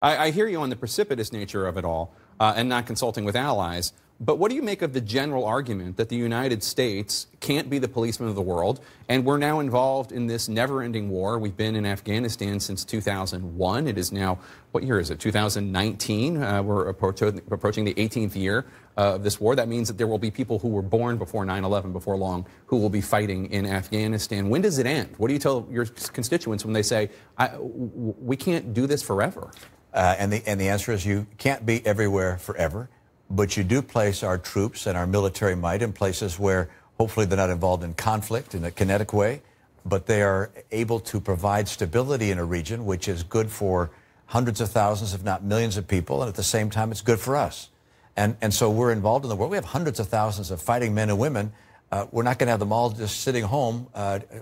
I hear you on the precipitous nature of it all and not consulting with allies. But what do you make of the general argument that the United States can't be the policeman of the world, and we're now involved in this never-ending war? We've been in Afghanistan since 2001. It is now, what year is it, 2019? We're approaching the 18th year of this war. That means that there will be people who were born before 9/11, before long, who will be fighting in Afghanistan. When does it end? What do you tell your constituents when they say, we can't do this forever? And the answer is you can't be everywhere forever. But you do place our troops and our military might in places where hopefully they're not involved in conflict in a kinetic way, but they are able to provide stability in a region, which is good for hundreds of thousands, if not millions of people, and at the same time it's good for us. And so we're involved in the world. We have hundreds of thousands of fighting men and women. We're not going to have them all just sitting home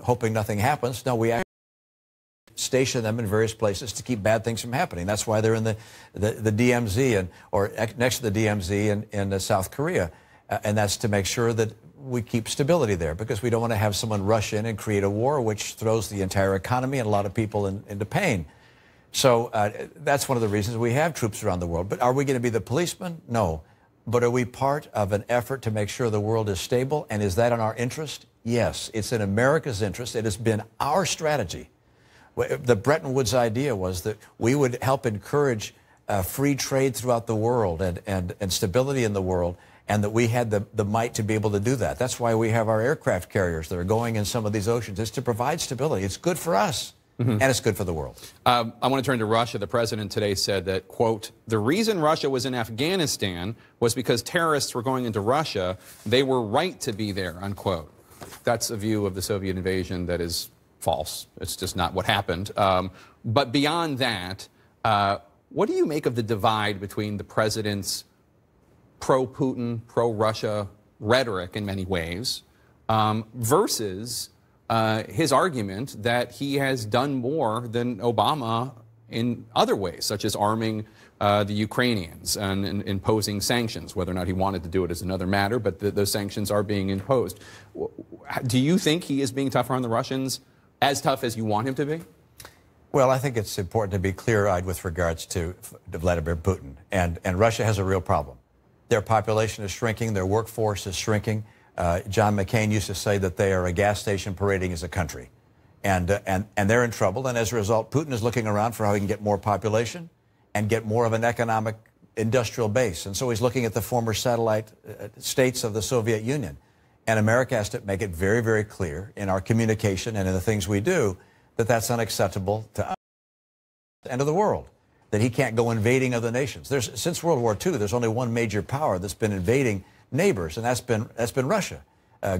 hoping nothing happens. No, we station them in various places to keep bad things from happening. That's why they're in the DMZ or next to the DMZ in South Korea. And that's to make sure that we keep stability there, because we don't want to have someone rush in and create a war which throws the entire economy and a lot of people into pain. So that's one of the reasons we have troops around the world. But are we going to be the policeman? No. But are we part of an effort to make sure the world is stable? And is that in our interest? Yes. It's in America's interest. It has been our strategy. The Bretton Woods idea was that we would help encourage free trade throughout the world and stability in the world, and that we had the might to be able to do that. That's why we have our aircraft carriers that are going in some of these oceans. It's to provide stability. It's good for us, and it's good for the world. I want to turn to Russia. The president today said that, quote, the reason Russia was in Afghanistan was because terrorists were going into Russia. They were right to be there, unquote. That's a view of the Soviet invasion that is false. It's just not what happened. But beyond that, what do you make of the divide between the president's pro-Putin, pro-Russia rhetoric in many ways versus his argument that he has done more than Obama in other ways, such as arming the Ukrainians and imposing sanctions? Whether or not he wanted to do it is another matter, but those sanctions are being imposed. Do you think he is being tougher on the Russians, as tough as you want him to be? Well, I think it's important to be clear-eyed with regards to Vladimir Putin. And Russia has a real problem. Their population is shrinking. Their workforce is shrinking. John McCain used to say that they are a gas station parading as a country. And they're in trouble. And as a result, Putin is looking around for how he can get more population and get more of an economic industrial base. And so he's looking at the former satellite states of the Soviet Union. And America has to make it very, very clear in our communication and in the things we do that that's unacceptable to us and to the world, that he can't go invading other nations. Since World War II, there's only one major power that's been invading neighbors, and that's been Russia,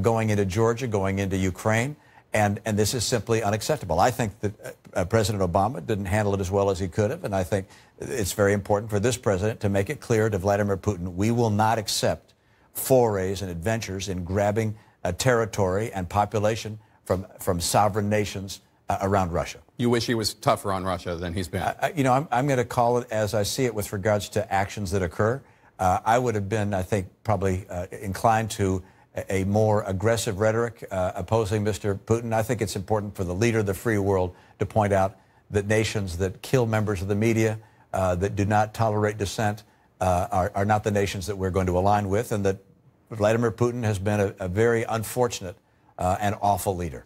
going into Georgia, going into Ukraine, and this is simply unacceptable. I think that President Obama didn't handle it as well as he could have, and I think it's very important for this president to make it clear to Vladimir Putin, we will not accept forays and adventures in grabbing territory and population from sovereign nations around Russia. You wish he was tougher on Russia than he's been? You know, I'm going to call it as I see it with regards to actions that occur. I would have been, I think, probably inclined to a more aggressive rhetoric opposing Mr. Putin. I think it's important for the leader of the free world to point out that nations that kill members of the media, that do not tolerate dissent, are not the nations that we're going to align with, and that Vladimir Putin has been a very unfortunate and awful leader.